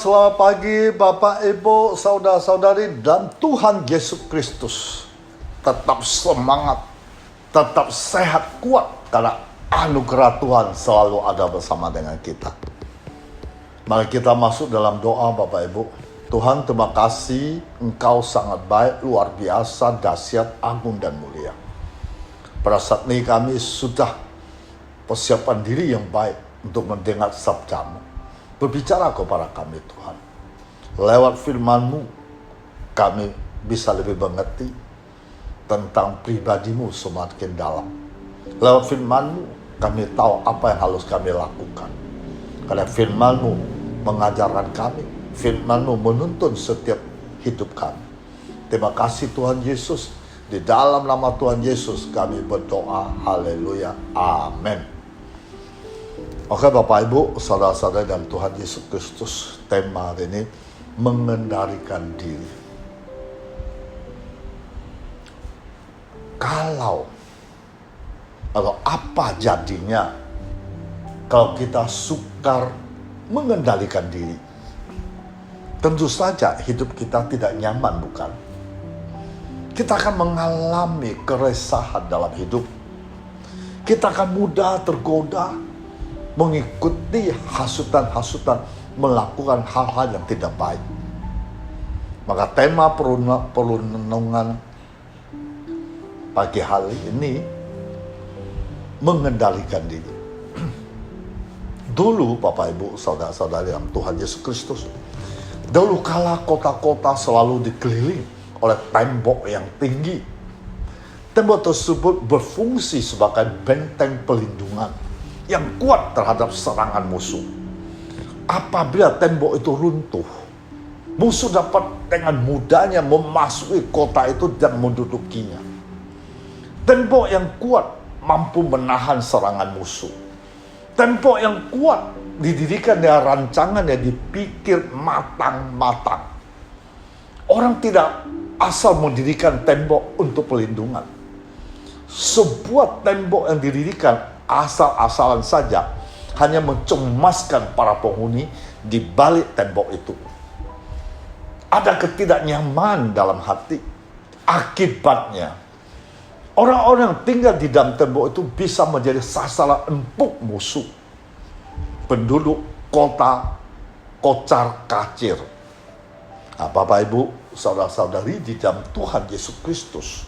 Selamat pagi Bapak, Ibu, Saudara-saudari dan Tuhan Yesus Kristus. Tetap semangat, tetap sehat, kuat, karena anugerah Tuhan selalu ada bersama dengan kita. Mari kita masuk dalam doa Bapak Ibu. Tuhan, terima kasih, Engkau sangat baik, luar biasa, dahsyat, agung dan mulia. Pada saat ini kami sudah persiapan diri yang baik untuk mendengar sabda-Mu. Berbicara kepada kami Tuhan. Lewat firman-Mu, kami bisa lebih mengerti tentang pribadi-Mu semakin dalam. Lewat firman-Mu, kami tahu apa yang harus kami lakukan. Karena firman-Mu mengajarkan kami, firman-Mu menuntun setiap hidup kami. Terima kasih Tuhan Yesus. Di dalam nama Tuhan Yesus kami berdoa. Haleluya. Amin. Oke Bapak Ibu, saudara-saudara dan Tuhan Yesus Kristus, tema hari ini mengendalikan diri. Kalau atau apa jadinya kalau kita sukar mengendalikan diri? Tentu saja hidup kita tidak nyaman, bukan? Kita akan mengalami keresahan dalam hidup. Kita akan mudah tergoda mengikuti hasutan-hasutan, melakukan hal-hal yang tidak baik. Maka tema perundungan pagi hari ini mengendalikan diri. Dulu Bapak Ibu, saudara-saudari dalam Tuhan Yesus Kristus, dulu kala kota-kota selalu dikelilingi oleh tembok yang tinggi. Tembok tersebut berfungsi sebagai benteng pelindungan yang kuat terhadap serangan musuh. Apabila tembok itu runtuh, musuh dapat dengan mudahnya memasuki kota itu dan mendudukinya. Tembok yang kuat mampu menahan serangan musuh. Tembok yang kuat didirikan dengan rancangan yang dipikir matang-matang. Orang tidak asal mendirikan tembok untuk pelindungan. Sebuah tembok yang didirikan asal-asalan saja hanya mencemaskan para penghuni di balik tembok itu. Ada ketidaknyamanan dalam hati. Akibatnya, orang-orang yang tinggal di dalam tembok itu bisa menjadi sasaran empuk musuh. Penduduk kota kocar kacir. Nah, Bapak Ibu, saudara-saudari di dalam Tuhan Yesus Kristus,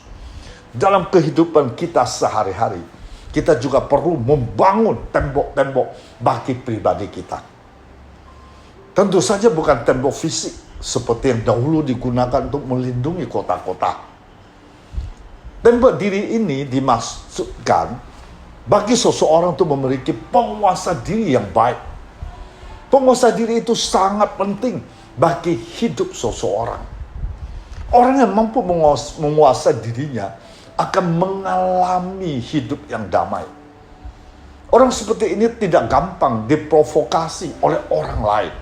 dalam kehidupan kita sehari-hari, kita juga perlu membangun tembok-tembok bagi pribadi kita. Tentu saja bukan tembok fisik seperti yang dahulu digunakan untuk melindungi kota-kota. Tembok diri ini dimaksudkan bagi seseorang untuk memiliki penguasa diri yang baik. Penguasa diri itu sangat penting bagi hidup seseorang. Orang yang mampu menguasai dirinya akan mengalami hidup yang damai. Orang seperti ini tidak gampang diprovokasi oleh orang lain.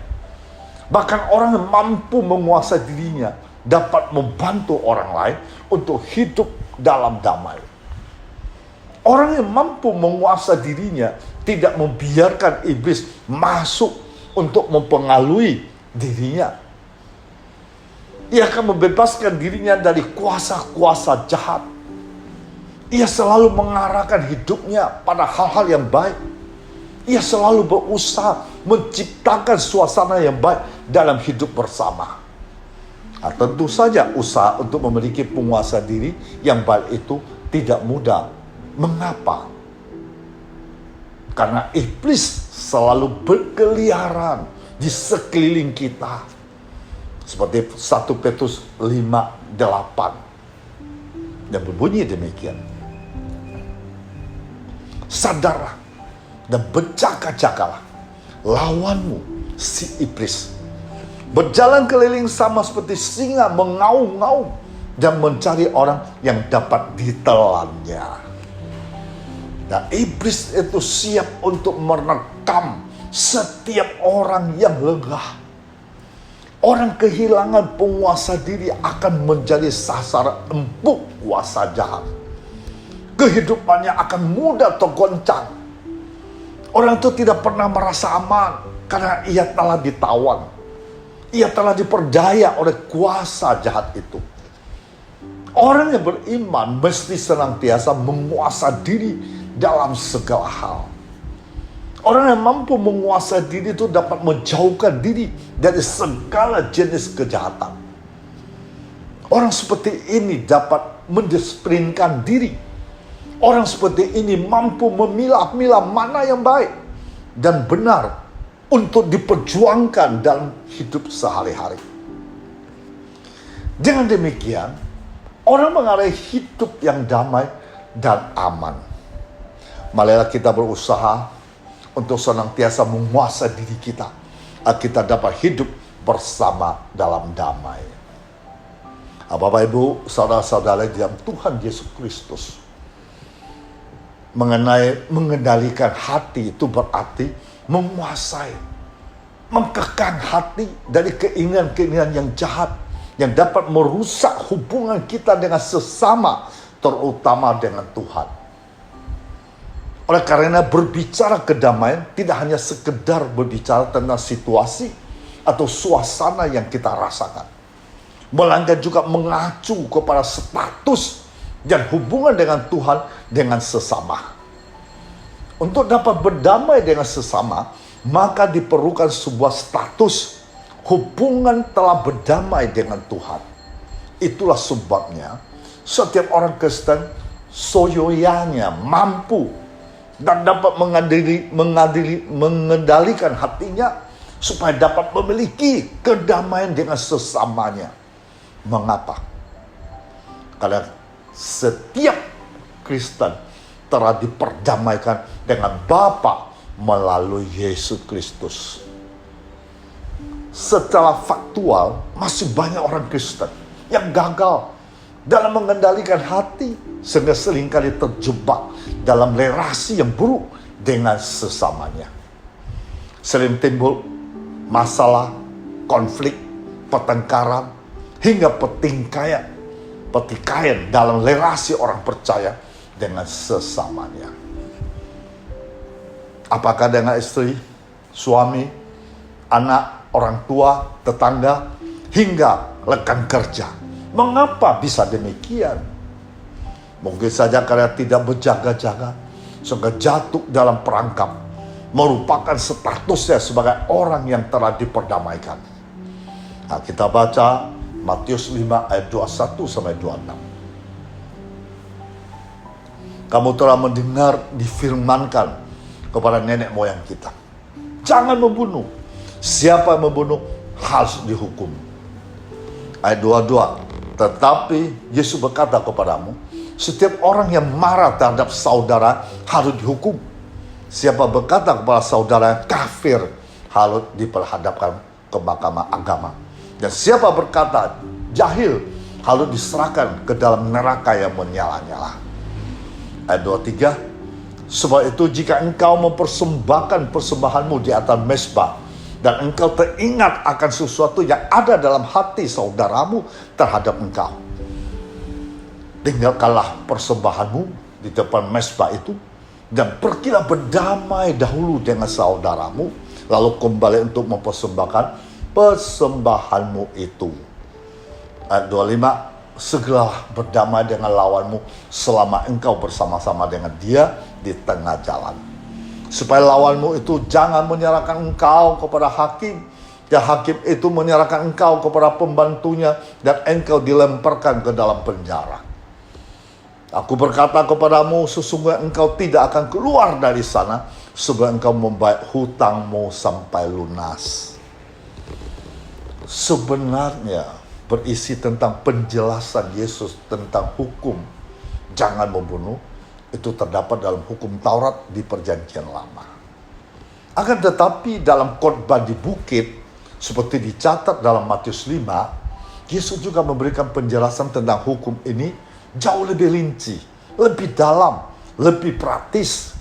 Bahkan orang yang mampu menguasai dirinya dapat membantu orang lain untuk hidup dalam damai. Orang yang mampu menguasai dirinya tidak membiarkan iblis masuk untuk mempengaruhi dirinya. Ia akan membebaskan dirinya dari kuasa-kuasa jahat. Ia selalu mengarahkan hidupnya pada hal-hal yang baik. Ia selalu berusaha menciptakan suasana yang baik dalam hidup bersama. Nah, tentu saja usaha untuk memiliki penguasa diri yang baik itu tidak mudah. Mengapa? Karena iblis selalu berkeliaran di sekeliling kita. Seperti 1 Petrus 5:8 yang berbunyi demikian. Sadarlah dan berjaga-jagalah lawanmu si iblis. Berjalan keliling sama seperti singa mengaum-ngaum dan mencari orang yang dapat ditelannya. Dan iblis itu siap untuk merekam setiap orang yang lengah. Orang kehilangan penguasa diri akan menjadi sasaran empuk kuasa jahat. Kehidupannya akan mudah tergoncang. Orang itu tidak pernah merasa aman karena ia telah ditawan. Ia telah diperdaya oleh kuasa jahat itu. Orang yang beriman mesti senantiasa menguasai diri dalam segala hal. Orang yang mampu menguasai diri itu dapat menjauhkan diri dari segala jenis kejahatan. Orang seperti ini dapat mendisiplinkan diri. Orang seperti ini mampu memilah-milah mana yang baik dan benar untuk diperjuangkan dalam hidup sehari-hari. Dengan demikian, orang mengalami hidup yang damai dan aman. Marilah kita berusaha untuk senantiasa menguasai diri kita, agar kita dapat hidup bersama dalam damai. Bapak, Ibu, saudara-saudara di dalam Tuhan Yesus Kristus, mengendalikan hati itu berarti menguasai, mengekang hati dari keinginan-keinginan yang jahat yang dapat merusak hubungan kita dengan sesama, terutama dengan Tuhan. Oleh karena berbicara kedamaian tidak hanya sekedar berbicara tentang situasi atau suasana yang kita rasakan, melainkan juga mengacu kepada status dan hubungan dengan Tuhan dengan sesama. Untuk dapat berdamai dengan sesama, maka diperlukan sebuah status hubungan telah berdamai dengan Tuhan. Itulah sebabnya setiap orang Kristen soyoyanya mampu dan dapat mengendalikan hatinya supaya dapat memiliki kedamaian dengan sesamanya. Mengapa? Karena setiap Kristen telah diperdamaikan dengan Bapa melalui Yesus Kristus. Secara faktual, masih banyak orang Kristen yang gagal dalam mengendalikan hati, sehingga seringkali terjebak dalam relasi yang buruk dengan sesamanya. Sering timbul masalah, konflik, pertengkaran, hingga pertikaian dalam relasi orang percaya dengan sesamanya. Apakah dengan istri, suami, anak, orang tua, tetangga, hingga rekan kerja. Mengapa bisa demikian? Mungkin saja karena tidak berjaga-jaga, sehingga jatuh dalam perangkap, merupakan statusnya sebagai orang yang telah diperdamaikan. Nah, kita baca Matius 5 ayat 21-26. Kamu telah mendengar difirmankan kepada nenek moyang kita, jangan membunuh. Siapa yang membunuh harus dihukum. Ayat 22. Tetapi Yesus berkata kepadamu, setiap orang yang marah terhadap saudara harus dihukum. Siapa berkata kepada saudara kafir harus diperhadapkan ke mahkamah agama. Dan siapa berkata jahil harus diserahkan ke dalam neraka yang menyala-nyala. Ayat 23. Sebab itu jika engkau mempersembahkan persembahanmu di atas mezbah, dan engkau teringat akan sesuatu yang ada dalam hati saudaramu terhadap engkau, tinggalkanlah persembahanmu di depan mezbah itu, dan pergilah berdamai dahulu dengan saudaramu, lalu kembali untuk mempersembahkan persembahanmu itu. Ayat 25. Segeralah berdamai dengan lawanmu selama engkau bersama-sama dengan dia di tengah jalan, supaya lawanmu itu jangan menyerahkan engkau kepada hakim, dan hakim itu menyerahkan engkau kepada pembantunya, dan engkau dilemparkan ke dalam penjara. Aku berkata kepadamu, sesungguhnya engkau tidak akan keluar dari sana sebelum engkau membayar hutangmu sampai lunas. Sebenarnya berisi tentang penjelasan Yesus tentang hukum jangan membunuh, itu terdapat dalam hukum Taurat di Perjanjian Lama. Akan tetapi dalam khotbah di bukit, seperti dicatat dalam Matius 5, Yesus juga memberikan penjelasan tentang hukum ini jauh lebih rinci, lebih dalam, lebih praktis.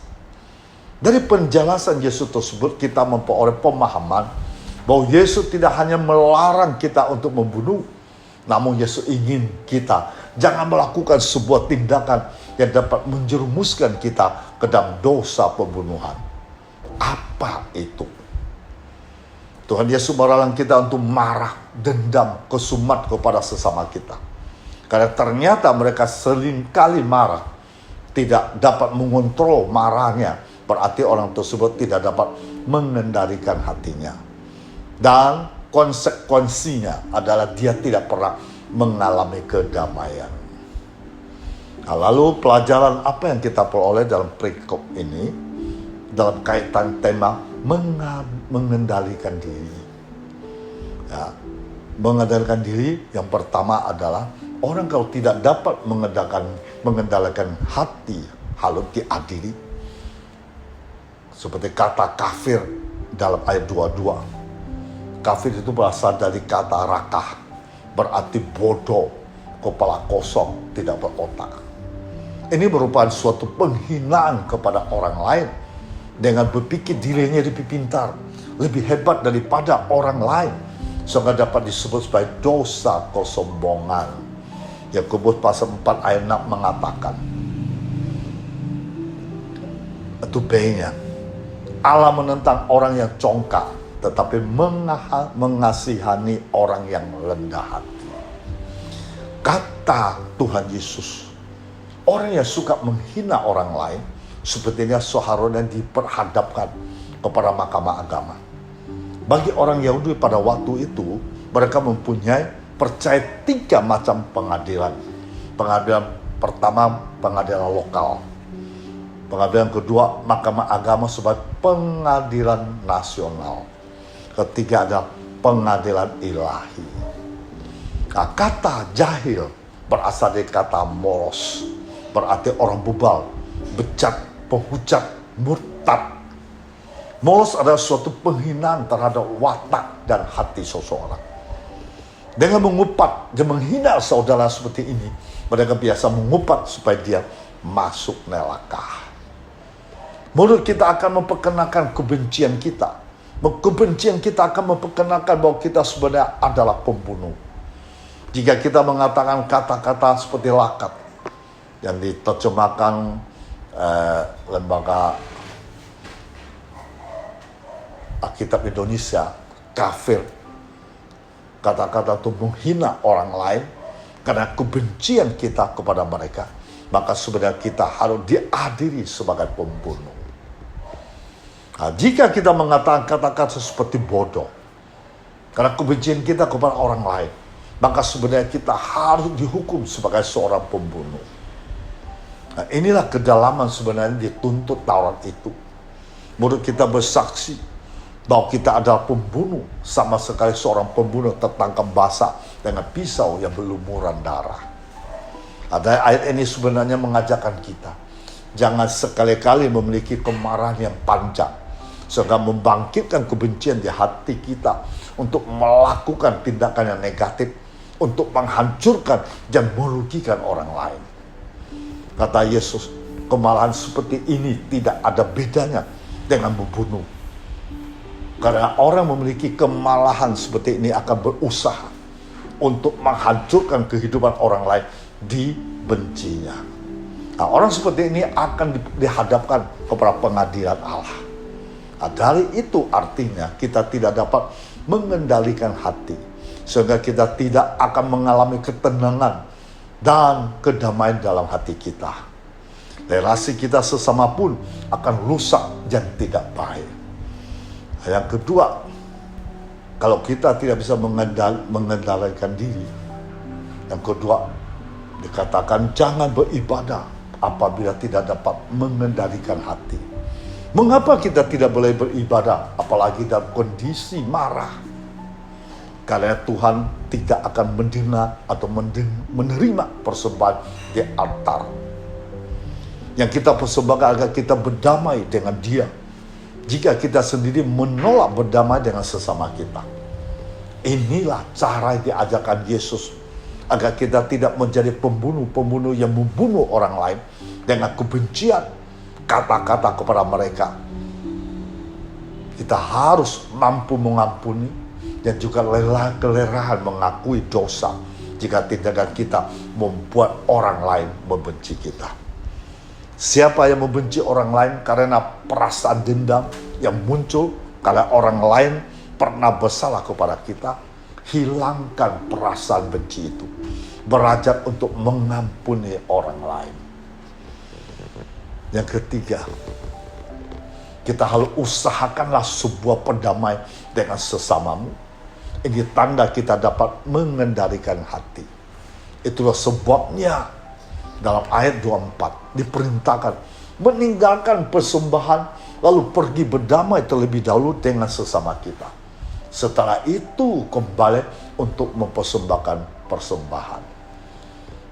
Dari penjelasan Yesus tersebut kita memperoleh pemahaman bahwa Yesus tidak hanya melarang kita untuk membunuh, namun Yesus ingin kita jangan melakukan sebuah tindakan yang dapat menjerumuskan kita ke dalam dosa pembunuhan. Apa itu? Tuhan Yesus melarang kita untuk marah, dendam, kesumat kepada sesama kita. Karena ternyata mereka seringkali marah, tidak dapat mengontrol marahnya. Berarti orang tersebut tidak dapat mengendalikan hatinya. Dan konsekuensinya adalah dia tidak pernah mengalami kedamaian. Nah, lalu pelajaran apa yang kita peroleh dalam perikop ini dalam kaitan tema mengendalikan diri? Ya, mengendalikan diri yang pertama adalah orang kalau tidak dapat mengendalikan hati harus diadili. Seperti kata kafir dalam ayat 22. Kafir itu berasal dari kata rakah, berarti bodoh, kepala kosong, tidak berotak. Ini merupakan suatu penghinaan kepada orang lain dengan berpikir dirinya lebih pintar, lebih hebat daripada orang lain, sehingga dapat disebut sebagai dosa kesombongan. Yakobus pasal 4 ayat 6 mengatakan, itu B-nya, Allah menentang orang yang congkak, tetapi mengasihani orang yang rendah hati. Kata Tuhan Yesus, orang yang suka menghina orang lain, sepertinya seharusnya diperhadapkan kepada mahkamah agama. Bagi orang Yahudi pada waktu itu, mereka mempunyai percaya 3 macam pengadilan. Pengadilan pertama, pengadilan lokal. Pengadilan kedua, mahkamah agama sebagai pengadilan nasional. Ketiga adalah pengadilan ilahi. Nah, kata jahil berasal dari kata moros, berarti orang bebal, bejat, penghujat, murtad. Moros adalah suatu penghinaan terhadap watak dan hati seseorang. Dengan mengupat dan menghina saudara seperti ini, mereka biasa mengupat supaya dia masuk neraka. Mulut kita akan memperkenalkan kebencian kita. Kebencian kita akan memperkenalkan bahwa kita sebenarnya adalah pembunuh. Jika kita mengatakan kata-kata seperti lakat, yang diterjemahkan lembaga Alkitab Indonesia, kafir, kata-kata itu menghina orang lain karena kebencian kita kepada mereka, maka sebenarnya kita harus diadili sebagai pembunuh. Nah, jika kita mengatakan kata-kata seperti bodoh karena kebencian kita kepada orang lain, maka sebenarnya kita harus dihukum sebagai seorang pembunuh. Nah, inilah kedalaman sebenarnya dituntut Taurat itu. Mulut kita bersaksi bahwa kita adalah pembunuh, sama sekali seorang pembunuh tertangkap basah dengan pisau yang berlumuran darah. Ada ayat ini sebenarnya mengajarkan kita, jangan sekali-kali memiliki kemarahan yang panjang, sehingga membangkitkan kebencian di hati kita untuk melakukan tindakan yang negatif, untuk menghancurkan dan merugikan orang lain. Kata Yesus, kemarahan seperti ini tidak ada bedanya dengan membunuh. Karena orang memiliki kemarahan seperti ini akan berusaha untuk menghancurkan kehidupan orang lain, dibencinya. Nah, orang seperti ini akan dihadapkan kepada pengadilan Allah. Nah, dari itu artinya kita tidak dapat mengendalikan hati, sehingga kita tidak akan mengalami ketenangan dan kedamaian dalam hati kita. Relasi kita sesama pun akan rusak dan tidak baik. Nah, yang kedua, kalau kita tidak bisa mengendalikan diri, yang kedua dikatakan jangan beribadah apabila tidak dapat mengendalikan hati. Mengapa kita tidak boleh beribadah apalagi dalam kondisi marah? Karena Tuhan tidak akan menerima persembahan di altar. Yang kita persembahkan agar kita berdamai dengan Dia. Jika kita sendiri menolak berdamai dengan sesama kita. Inilah cara yang diajarkan Yesus agar kita tidak menjadi pembunuh-pembunuh yang membunuh orang lain dengan kebencian, kata-kata kepada mereka. Kita harus mampu mengampuni dan juga kelerahan mengakui dosa jika tindakan kita membuat orang lain membenci kita. Siapa yang membenci orang lain karena perasaan dendam yang muncul karena orang lain pernah bersalah kepada kita, hilangkan perasaan benci itu. Belajar untuk mengampuni orang lain. Yang ketiga, kita harus usahakanlah sebuah perdamaian dengan sesamamu. Ini tanda kita dapat mengendalikan hati. Itulah sebabnya dalam ayat 24 diperintahkan meninggalkan persembahan lalu pergi berdamai terlebih dahulu dengan sesama kita. Setelah itu kembali untuk mempersembahkan persembahan.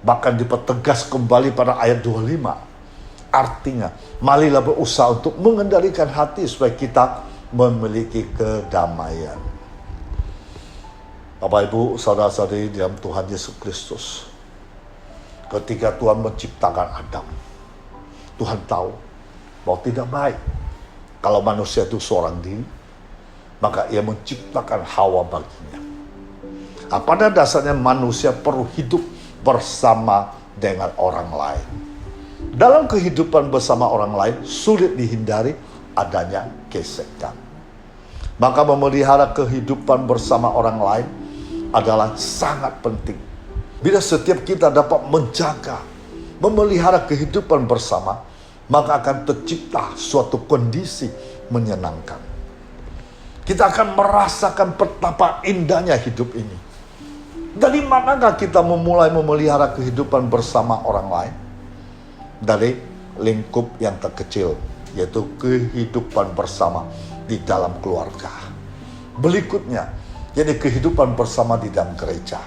Bahkan dipertegas kembali pada ayat 25. Artinya, marilah berusaha untuk mengendalikan hati supaya kita memiliki kedamaian. Bapak, Ibu, saudara-saudari dalam Tuhan Yesus Kristus, ketika Tuhan menciptakan Adam, Tuhan tahu bahwa tidak baik kalau manusia itu seorang diri, maka ia menciptakan Hawa baginya. Nah, pada dasarnya manusia perlu hidup bersama dengan orang lain. Dalam kehidupan bersama orang lain, sulit dihindari adanya gesekan. Maka memelihara kehidupan bersama orang lain adalah sangat penting. Bila setiap kita dapat menjaga, memelihara kehidupan bersama, maka akan tercipta suatu kondisi menyenangkan. Kita akan merasakan betapa indahnya hidup ini. Dari manakah kita memulai memelihara kehidupan bersama orang lain? Dari lingkup yang terkecil, yaitu kehidupan bersama di dalam keluarga. Berikutnya, jadi kehidupan bersama di dalam gereja.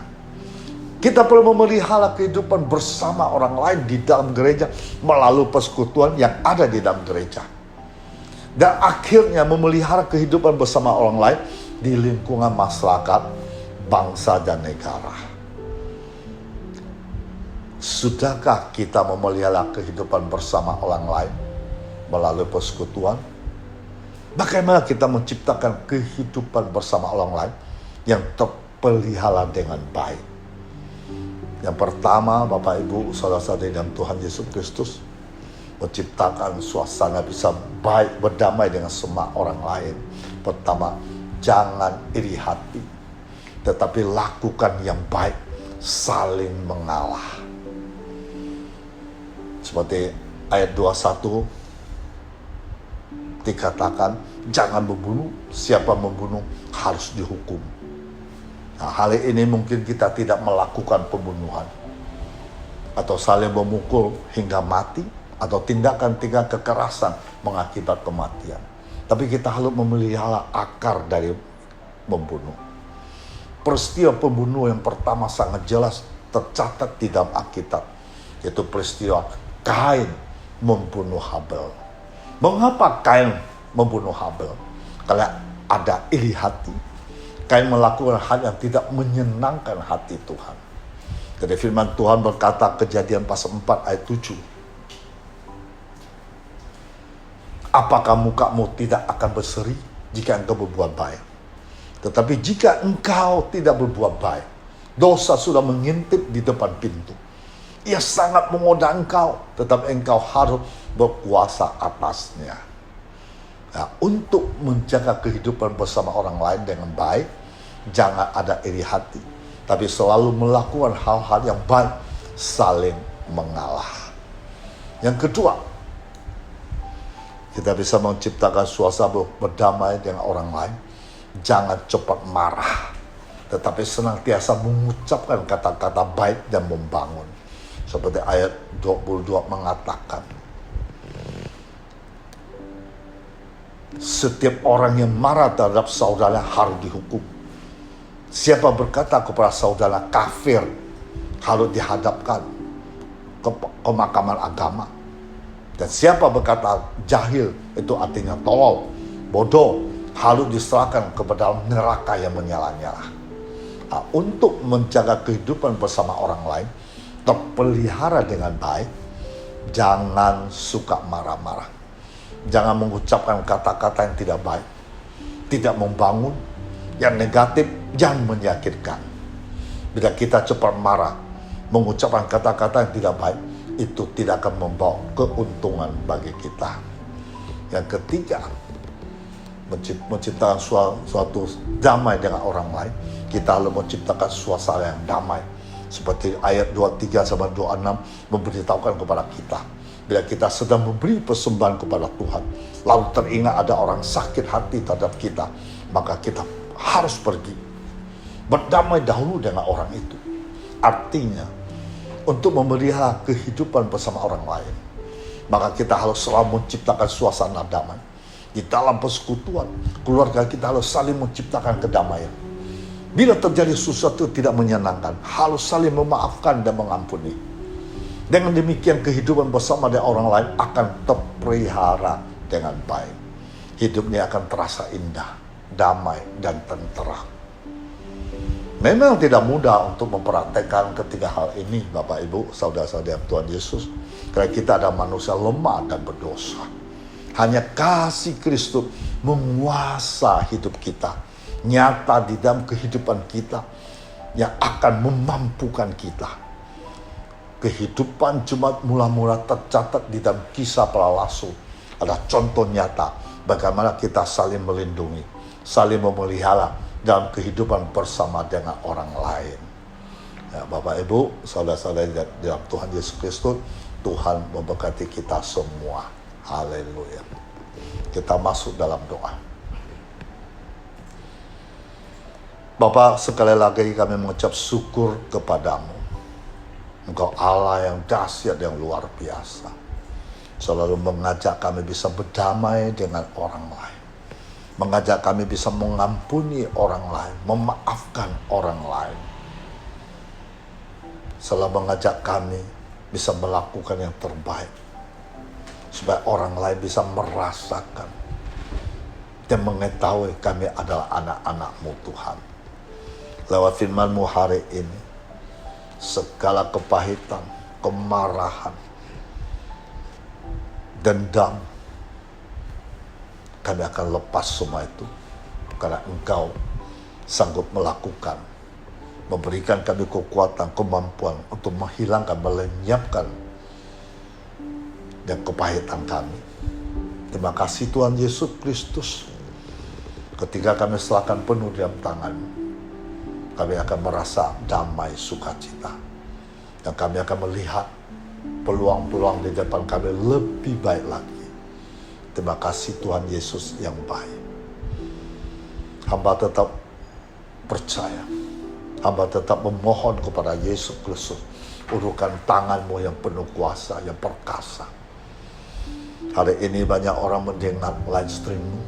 Kita perlu memelihara kehidupan bersama orang lain di dalam gereja melalui persekutuan yang ada di dalam gereja. Dan akhirnya memelihara kehidupan bersama orang lain di lingkungan masyarakat, bangsa dan negara. Sudahkah kita memelihara kehidupan bersama orang lain melalui persekutuan? Bagaimana kita menciptakan kehidupan bersama orang lain yang terpelihara dengan baik? Yang pertama, Bapak, Ibu, saudara-saudari dalam Tuhan Yesus Kristus, menciptakan suasana bisa baik, berdamai dengan semua orang lain. Pertama, jangan iri hati, tetapi lakukan yang baik, saling mengalah. Seperti ayat 21 dikatakan, jangan membunuh, siapa membunuh harus dihukum. Nah, hal ini mungkin kita tidak melakukan pembunuhan atau saling memukul hingga mati atau tindakan-tindakan kekerasan mengakibat kematian. Tapi kita harus memelihara akar dari membunuh. Peristiwa pembunuh yang pertama sangat jelas tercatat di dalam Alkitab, yaitu peristiwa Kain membunuh Habel. Mengapa Kain membunuh Habel? Karena ada iri hati. Kain melakukan hal yang tidak menyenangkan hati Tuhan. Jadi firman Tuhan berkata, Kejadian pasal 4 ayat 7. Apakah mukamu tidak akan berseri jika engkau berbuat baik? Tetapi jika engkau tidak berbuat baik, dosa sudah mengintip di depan pintu. Ia sangat menggoda engkau, tetapi engkau harus berkuasa atasnya. Nah, untuk menjaga kehidupan bersama orang lain dengan baik, jangan ada iri hati, tapi selalu melakukan hal-hal yang baik, saling mengalah. Yang kedua, kita bisa menciptakan suasana berdamai dengan orang lain. Jangan cepat marah, tetapi senantiasa mengucapkan kata-kata baik dan membangun. Seperti ayat 22 mengatakan, setiap orang yang marah terhadap saudara harus dihukum. Siapa berkata kepada saudara kafir harus dihadapkan ke pemakaman agama. Dan siapa berkata jahil, itu artinya tolol, bodoh, harus diserahkan kepada neraka yang menyala-nyala. Nah, untuk menjaga kehidupan bersama orang lain, terpelihara dengan baik, jangan suka marah-marah. Jangan mengucapkan kata-kata yang tidak baik, tidak membangun, yang negatif, jangan menyakitkan. Bila kita cepat marah, mengucapkan kata-kata yang tidak baik, itu tidak akan membawa keuntungan bagi kita. Yang ketiga, menciptakan suatu damai dengan orang lain. Kita harus menciptakan suasana yang damai. Seperti ayat 23 sampai 26 memberitahukan kepada kita, bila kita sedang memberi persembahan kepada Tuhan, lalu teringat ada orang sakit hati terhadap kita, maka kita harus pergi berdamai dahulu dengan orang itu. Artinya, untuk memelihara kehidupan bersama orang lain, maka kita harus selalu menciptakan suasana damai. Di dalam persekutuan, keluarga kita harus saling menciptakan kedamaian. Bila terjadi sesuatu tidak menyenangkan, harus saling memaafkan dan mengampuni. Dengan demikian kehidupan bersama dengan orang lain akan terpelihara dengan baik. Hidupnya akan terasa indah, damai, dan tentera. Memang tidak mudah untuk mempraktekkan ketiga hal ini, Bapak Ibu, saudara-saudara Tuhan Yesus. Karena kita ada manusia lemah dan berdosa. Hanya kasih Kristus menguasai hidup kita, nyata di dalam kehidupan kita, yang akan memampukan kita. Kehidupan jemaat mula-mula tercatat di dalam Kisah Para Rasul. Ada contoh nyata bagaimana kita saling melindungi, saling memelihara dalam kehidupan bersama dengan orang lain. Ya, Bapak Ibu, saudara-saudara dalam Tuhan Yesus Kristus, Tuhan memberkati kita semua. Haleluya. Kita masuk dalam doa. Bapa, sekali lagi kami mengucap syukur kepadamu. Engkau Allah yang dahsyat, yang luar biasa. Selalu mengajak kami bisa berdamai dengan orang lain. Mengajak kami bisa mengampuni orang lain, memaafkan orang lain. Selalu mengajak kami bisa melakukan yang terbaik, supaya orang lain bisa merasakan dan mengetahui kami adalah anak-anak-Mu Tuhan. Lewat firman-Mu hari ini, segala kepahitan, kemarahan, dendam, kami akan lepas semua itu. Karena Engkau sanggup melakukan, memberikan kami kekuatan, kemampuan untuk menghilangkan, melenyapkan dan kepahitan kami. Terima kasih Tuhan Yesus Kristus. Ketika kami serahkan penuh dalam tangan-Mu, kami akan merasa damai, sukacita. Dan kami akan melihat peluang-peluang di depan kami lebih baik lagi. Terima kasih Tuhan Yesus yang baik. Hamba tetap percaya. Hamba tetap memohon kepada Yesus Kristus. Ulurkan tangan-Mu yang penuh kuasa, yang perkasa. Hari ini banyak orang mendengar live stream-Mu.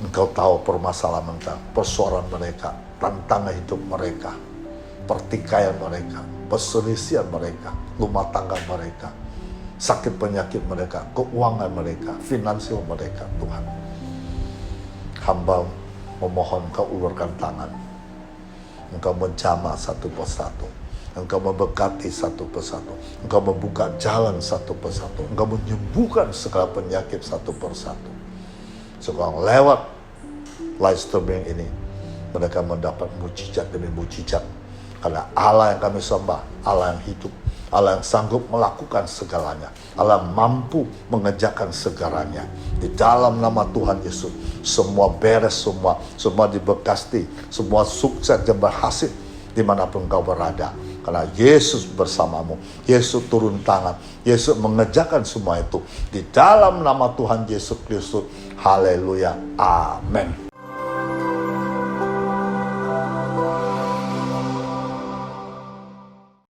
Engkau tahu permasalahan mereka, persoalan mereka, tantangan hidup mereka, pertikaian mereka, perselisihan mereka, rumah tangga mereka, sakit penyakit mereka, keuangan mereka, finansial mereka, Tuhan. Hamba memohon Engkau ulurkan tangan. Engkau menjamah satu persatu. Engkau memberkati satu persatu. Engkau membuka jalan satu persatu. Engkau menyembuhkan segala penyakit satu persatu. Sekarang lewat live streaming ini, mereka mendapat mujizat demi mujizat. Karena Allah yang kami sembah, Allah yang hidup, Allah yang sanggup melakukan segalanya. Allah mampu mengerjakan segalanya. Di dalam nama Tuhan Yesus, semua beres, semua diberkati, semua sukses dan berhasil dimanapun kau berada. Karena Yesus bersamamu, Yesus turun tangan, Yesus mengerjakan semua itu. Di dalam nama Tuhan Yesus Kristus, haleluya, amin.